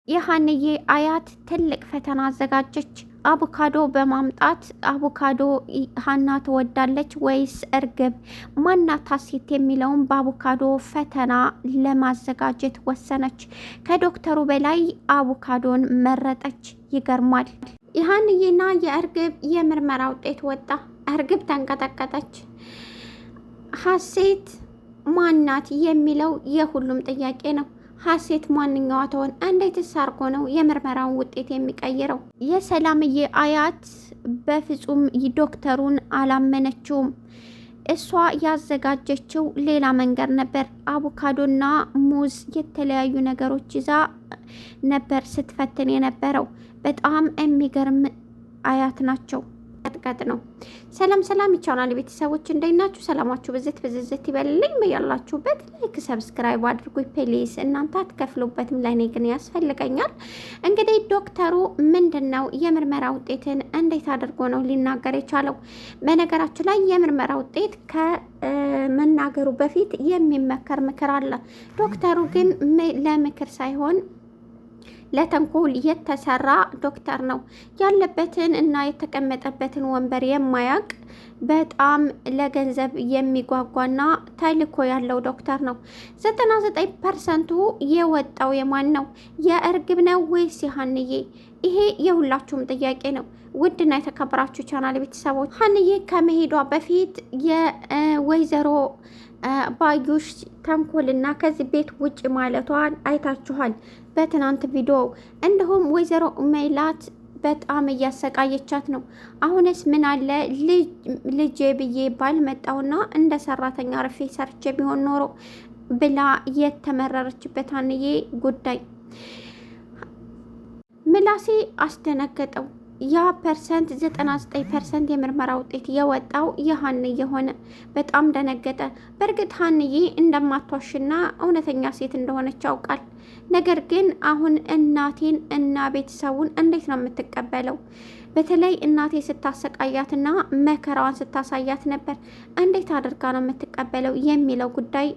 የሀንዬ አያት ትልቅ ፈተና አዘጋጀች። አቮካዶ በማምጣት አቮካዶ ሀና ትወዳለች ወይስ እርግብ ማናት ሀሴት የሚለውን በአቮካዶ ፈተና ለማዘጋጀት ወሰነች። ከዶክተሩ በላይ አቮካዶን መረጠች። ይገርማል። የሀንዬና የእርግብ የምርመራ ውጤት ወጣ። እርግብ ተንቀጠቀጠች። ሀሴት ማናት የሚለው የሁሉም ጥያቄ ነው። ሀሴት ማንኛዋ ትሆን? እንዴትስ አድርጎ ነው የምርመራውን ውጤት የሚቀይረው? የሰላምዬ አያት በፍጹም ዶክተሩን አላመነችውም። እሷ ያዘጋጀችው ሌላ መንገድ ነበር። አቮካዶና ሙዝ የተለያዩ ነገሮች ይዛ ነበር ስትፈትን የነበረው። በጣም የሚገርም አያት ናቸው። ቀጥቀጥ ነው። ሰላም ሰላም ይቻላል ቤተሰቦች እንዴት ናችሁ? ሰላማችሁ ብዝት ይበልልኝ በያላችሁበት። ላይክ ሰብስክራይብ አድርጉ ፕሊዝ። እናንተ አትከፍሉበትም፣ ለእኔ ግን ያስፈልገኛል። እንግዲህ ዶክተሩ ምንድነው የምርመራ ውጤትን እንዴት አድርጎ ነው ሊናገር የቻለው? በነገራችን ላይ የምርመራ ውጤት ከመናገሩ በፊት የሚመከር ምክር አለ። ዶክተሩ ግን ለምክር ሳይሆን ለተንኮል የተሰራ ዶክተር ነው። ያለበትን እና የተቀመጠበትን ወንበር የማያውቅ በጣም ለገንዘብ የሚጓጓና ተልኮ ያለው ዶክተር ነው። 99% የወጣው የማን ነው? የእርግብ ነው ወይስ የሀንዬ? ይሄ የሁላችሁም ጥያቄ ነው። ውድና የተከበራችሁ ቻናል ቤተሰቦች ሀንዬ ከመሄዷ በፊት የወይዘሮ ባዩሽ ተንኮልና ከዚህ ቤት ውጭ ማለቷን አይታችኋል በትናንት ቪዲዮ። እንዲሁም ወይዘሮ ሜላት በጣም እያሰቃየቻት ነው። አሁንስ ምን አለ ልጄ ብዬ ባልመጣውና እንደ ሰራተኛ ርፌ ሰርቼ ቢሆን ኖሮ ብላ የተመረረችበት ሀንዬ ጉዳይ ምላሴ አስደነገጠው። ያ 99% የምርመራ ውጤት የወጣው የሀንዬ ሆነ። በጣም ደነገጠ። በእርግጥ ሀንዬ እንደማትዋሽና እውነተኛ ሴት እንደሆነች ያውቃል። ነገር ግን አሁን እናቴን እና ቤተሰቡን እንዴት ነው የምትቀበለው? በተለይ እናቴ ስታሰቃያትና መከራዋን ስታሳያት ነበር። እንዴት አድርጋ ነው የምትቀበለው የሚለው ጉዳይ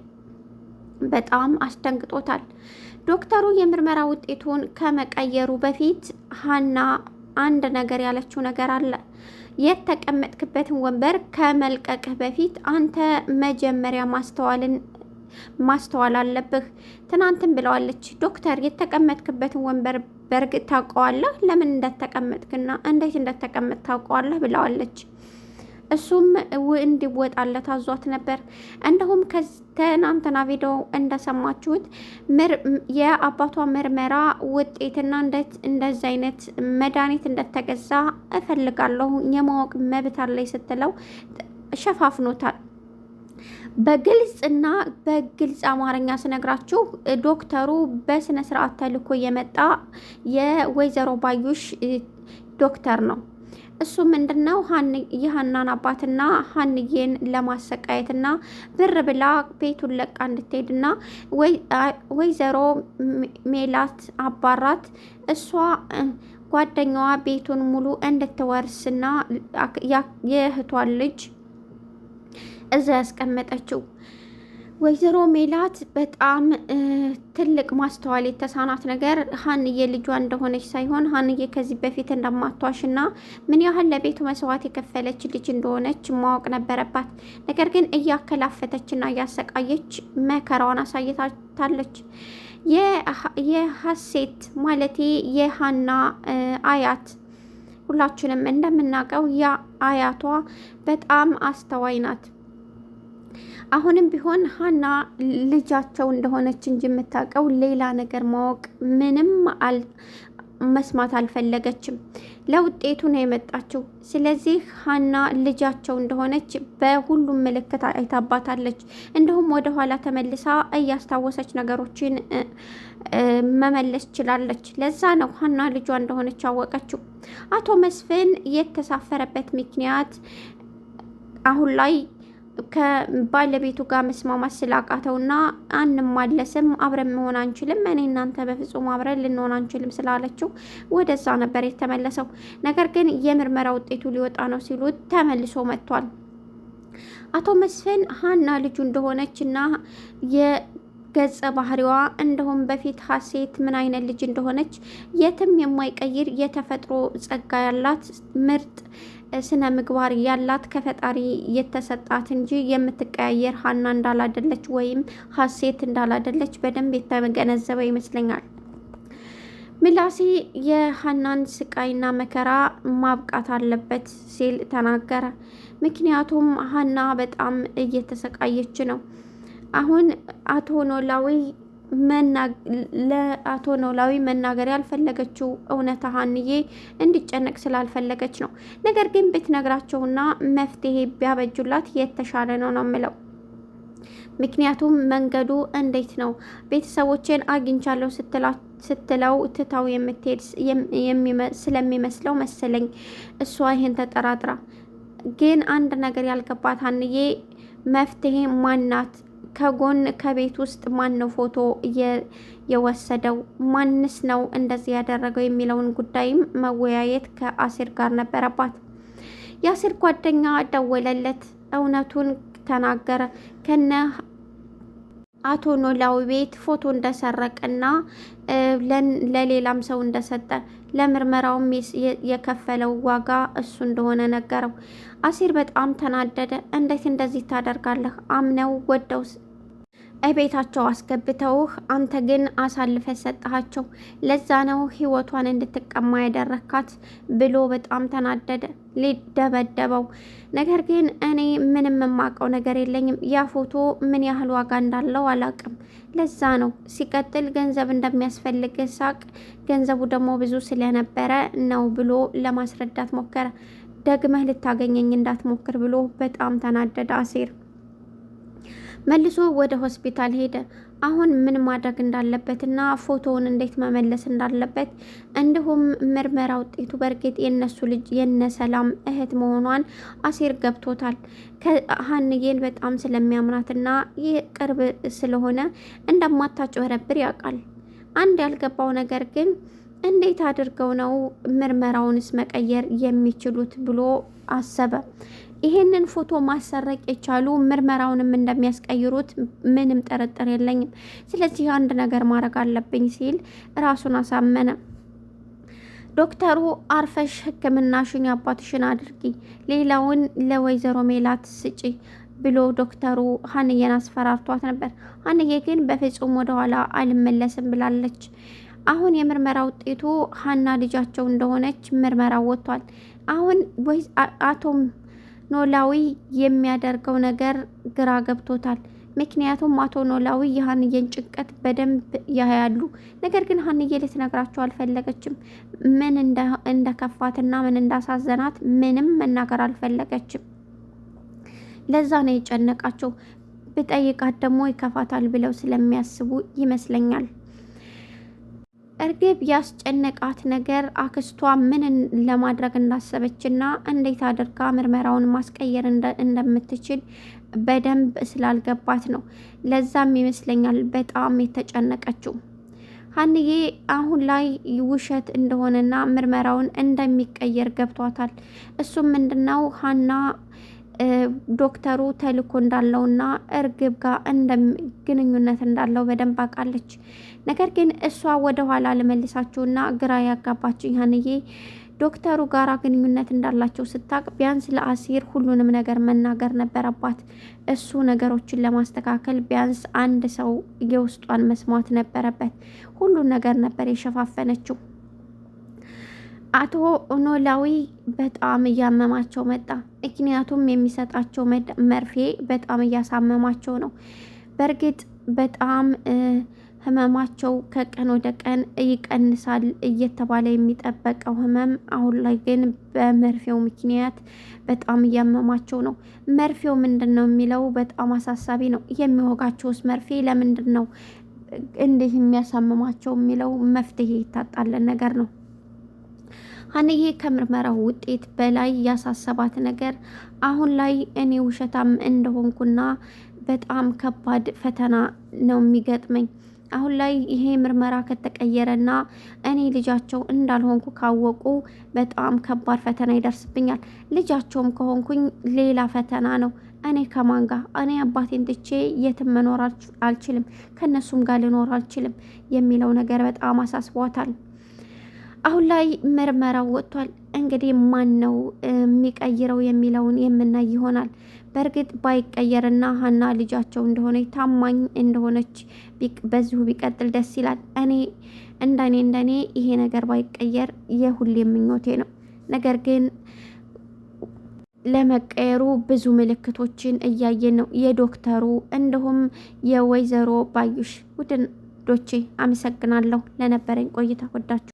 በጣም አስደንግጦታል። ዶክተሩ የምርመራ ውጤቱን ከመቀየሩ በፊት ሀና አንድ ነገር ያለችው ነገር አለ። የተቀመጥክበትን ወንበር ከመልቀቅህ በፊት አንተ መጀመሪያ ማስተዋል አለብህ። ትናንትን ብለዋለች ዶክተር። የተቀመጥክበትን ወንበር በእርግጥ ታውቀዋለህ፣ ለምን እንደተቀመጥክና እንዴት እንደተቀመጥ ታውቀዋለህ ብለዋለች። እሱም እንዲወጣለት አዟት ነበር። እንዲሁም ከትናንትና ቪዲዮ እንደሰማችሁት የአባቷ ምርመራ ውጤትና እንደዚህ አይነት መድኃኒት እንደተገዛ እፈልጋለሁ የማወቅ መብት አለኝ ስትለው ሸፋፍኖታል። በግልጽ አማርኛ ስነግራችሁ ዶክተሩ በስነ ስርዓት ተልኮ የመጣ የወይዘሮ ባዩሽ ዶክተር ነው። እሱ ምንድነው የሀናን አባትና ሀንዬን ለማሰቃየትና ብር ብላ ቤቱን ለቃ እንድትሄድና ወይዘሮ ሜላት አባራት እሷ ጓደኛዋ ቤቱን ሙሉ እንድትወርስና የእህቷን ልጅ እዛ ያስቀመጠችው። ወይዘሮ ሜላት በጣም ትልቅ ማስተዋል የተሳናት ነገር ሀንዬ ልጇ እንደሆነች ሳይሆን ሀንዬ ከዚህ በፊት እንደማትዋሽና ምን ያህል ለቤቱ መስዋዕት የከፈለች ልጅ እንደሆነች ማወቅ ነበረባት። ነገር ግን እያከላፈተችና እያሰቃየች መከራዋን አሳይታለች። የሀሴት ማለቴ የሀና አያት ሁላችንም እንደምናውቀው አያቷ በጣም አስተዋይ ናት። አሁንም ቢሆን ሀና ልጃቸው እንደሆነች እንጂ የምታውቀው ሌላ ነገር ማወቅ ምንም መስማት አልፈለገችም። ለውጤቱ ነው የመጣችው። ስለዚህ ሀና ልጃቸው እንደሆነች በሁሉም ምልክት አይታባታለች። እንዲሁም ወደኋላ ተመልሳ እያስታወሰች ነገሮችን መመለስ ችላለች። ለዛ ነው ሀና ልጇ እንደሆነች አወቀችው። አቶ መስፍን የተሳፈረበት ምክንያት አሁን ላይ ከባለቤቱ ጋር መስማማት ስላቃተውና አንማለስም፣ አብረን መሆን አንችልም፣ እኔ እናንተ በፍጹም አብረን ልንሆን አንችልም ስላለችው ወደዛ ነበር የተመለሰው። ነገር ግን የምርመራ ውጤቱ ሊወጣ ነው ሲሉት ተመልሶ መጥቷል። አቶ መስፍን ሀና ልጁ እንደሆነች እና ገጸ ባህሪዋ እንዲሁም በፊት ሀሴት ምን አይነት ልጅ እንደሆነች የትም የማይቀይር የተፈጥሮ ጸጋ ያላት ምርጥ ስነ ምግባር ያላት ከፈጣሪ የተሰጣት እንጂ የምትቀያየር ሀና እንዳላደለች ወይም ሀሴት እንዳላደለች በደንብ የተገነዘበ ይመስለኛል። ምላሴ የሀናን ስቃይና መከራ ማብቃት አለበት ሲል ተናገረ። ምክንያቱም ሀና በጣም እየተሰቃየች ነው። አሁን ለአቶ ኖላዊ መናገር ያልፈለገችው እውነታ ሀንዬ እንዲጨነቅ ስላልፈለገች ነው። ነገር ግን ብትነግራቸውና መፍትሄ ቢያበጁላት የተሻለ ነው የምለው። ምክንያቱም መንገዱ እንዴት ነው ቤተሰቦቼን አግኝቻለሁ ስትለው ትታው የምትሄድ ስለሚመስለው መሰለኝ እሷ ይህን ተጠራጥራ። ግን አንድ ነገር ያልገባት ሀንዬ መፍትሄ ማናት? ከጎን ከቤት ውስጥ ማን ነው ፎቶ የወሰደው? ማንስ ነው እንደዚህ ያደረገው የሚለውን ጉዳይም መወያየት ከአሲር ጋር ነበረባት። የአሲር ጓደኛ ደወለለት። እውነቱን ተናገረ። ከነ አቶ ኖላዊ ቤት ፎቶ እንደሰረቀና ለሌላም ሰው እንደሰጠ ለምርመራውም የከፈለው ዋጋ እሱ እንደሆነ ነገረው። አሲር በጣም ተናደደ። እንዴት እንደዚህ ታደርጋለህ? አምነው ወደው ቤታቸው አስገብተውህ አንተ ግን አሳልፈ ሰጠሃቸው። ለዛ ነው ህይወቷን እንድትቀማ ያደረካት ብሎ በጣም ተናደደ። ሊደበደበው። ነገር ግን እኔ ምንም የማውቀው ነገር የለኝም። ያ ፎቶ ምን ያህል ዋጋ እንዳለው አላውቅም። ለዛ ነው። ሲቀጥል ገንዘብ እንደሚያስፈልግ ሳቅ፣ ገንዘቡ ደግሞ ብዙ ስለነበረ ነው ብሎ ለማስረዳት ሞከረ። ደግመህ ልታገኘኝ እንዳትሞክር ብሎ በጣም ተናደደ አሲር። መልሶ ወደ ሆስፒታል ሄደ። አሁን ምን ማድረግ እንዳለበትና ፎቶውን እንዴት መመለስ እንዳለበት እንዲሁም ምርመራ ውጤቱ በእርግጥ የነሱ ልጅ የነሰላም እህት መሆኗን አሲር ገብቶታል። ሀንዬን በጣም ስለሚያምናትና ይህ ቅርብ ስለሆነ እንደማታጭበረብር ያውቃል። አንድ ያልገባው ነገር ግን እንዴት አድርገው ነው ምርመራውንስ መቀየር የሚችሉት ብሎ አሰበ። ይሄንን ፎቶ ማሰረቅ የቻሉ ምርመራውንም እንደሚያስቀይሩት ምንም ጥርጥር የለኝም። ስለዚህ አንድ ነገር ማድረግ አለብኝ ሲል ራሱን አሳመነ። ዶክተሩ አርፈሽ ሕክምናሽን የአባትሽን አድርጊ፣ ሌላውን ለወይዘሮ ሜላት ስጪ ብሎ ዶክተሩ ሀንዬን አስፈራርቷት ነበር። ሀንዬ ግን በፍጹም ወደኋላ አልመለስም ብላለች። አሁን የምርመራ ውጤቱ ሀና ልጃቸው እንደሆነች ምርመራው ወጥቷል። አሁን አቶ ኖላዊ የሚያደርገው ነገር ግራ ገብቶታል። ምክንያቱም አቶ ኖላዊ የሀንዬን ጭንቀት በደንብ ያያሉ። ነገር ግን ሀንዬ ልትነግራቸው አልፈለገችም። ምን እንደከፋትና ምን እንዳሳዘናት ምንም መናገር አልፈለገችም። ለዛ ነው የጨነቃቸው። ብጠይቃት ደግሞ ይከፋታል ብለው ስለሚያስቡ ይመስለኛል። እርግብ ያስጨነቃት ነገር አክስቷ ምን ለማድረግ እንዳሰበችና እንዴት አድርጋ ምርመራውን ማስቀየር እንደምትችል በደንብ ስላልገባት ነው። ለዛም ይመስለኛል በጣም የተጨነቀችው። ሀንዬ አሁን ላይ ውሸት እንደሆነና ምርመራውን እንደሚቀየር ገብቷታል። እሱም ምንድነው ሀና ዶክተሩ ተልኮ እንዳለውና እርግብ ጋር ግንኙነት እንዳለው በደንብ አውቃለች። ነገር ግን እሷ ወደ ኋላ ልመልሳችሁና ግራ ያጋባችኝ ሀንዬ ዶክተሩ ጋራ ግንኙነት እንዳላቸው ስታቅ ቢያንስ ለአሲር ሁሉንም ነገር መናገር ነበረባት። እሱ ነገሮችን ለማስተካከል ቢያንስ አንድ ሰው የውስጧን መስማት ነበረበት። ሁሉን ነገር ነበር የሸፋፈነችው። አቶ ኖላዊ በጣም እያመማቸው መጣ። ምክንያቱም የሚሰጣቸው መርፌ በጣም እያሳመማቸው ነው። በእርግጥ በጣም ህመማቸው ከቀን ወደ ቀን ይቀንሳል እየተባለ የሚጠበቀው ህመም አሁን ላይ ግን በመርፌው ምክንያት በጣም እያመማቸው ነው። መርፌው ምንድን ነው የሚለው በጣም አሳሳቢ ነው። የሚወጋቸውስ መርፌ ለምንድን ነው እንዲህ የሚያሳምማቸው የሚለው መፍትሄ ይታጣለን ነገር ነው። ሀንዬ ከምርመራው ውጤት በላይ ያሳሰባት ነገር አሁን ላይ እኔ ውሸታም እንደሆንኩና በጣም ከባድ ፈተና ነው የሚገጥመኝ። አሁን ላይ ይሄ ምርመራ ከተቀየረና እኔ ልጃቸው እንዳልሆንኩ ካወቁ በጣም ከባድ ፈተና ይደርስብኛል። ልጃቸውም ከሆንኩኝ ሌላ ፈተና ነው። እኔ ከማን ጋር? እኔ አባቴን ትቼ የትም መኖር አልችልም፣ ከእነሱም ጋር ልኖር አልችልም የሚለው ነገር በጣም አሳስቧታል። አሁን ላይ ምርመራው ወጥቷል። እንግዲህ ማን ነው የሚቀይረው የሚለውን የምናይ ይሆናል። በእርግጥ ባይቀየርና ሀና ልጃቸው እንደሆነች ታማኝ እንደሆነች በዚሁ ቢቀጥል ደስ ይላል። እንደኔ ይሄ ነገር ባይቀየር የሁሌ ምኞቴ ነው። ነገር ግን ለመቀየሩ ብዙ ምልክቶችን እያየን ነው፣ የዶክተሩ እንዲሁም የወይዘሮ ባዩሽ። ውድዶቼ አመሰግናለሁ ለነበረኝ ቆይታ። ወዳችሁ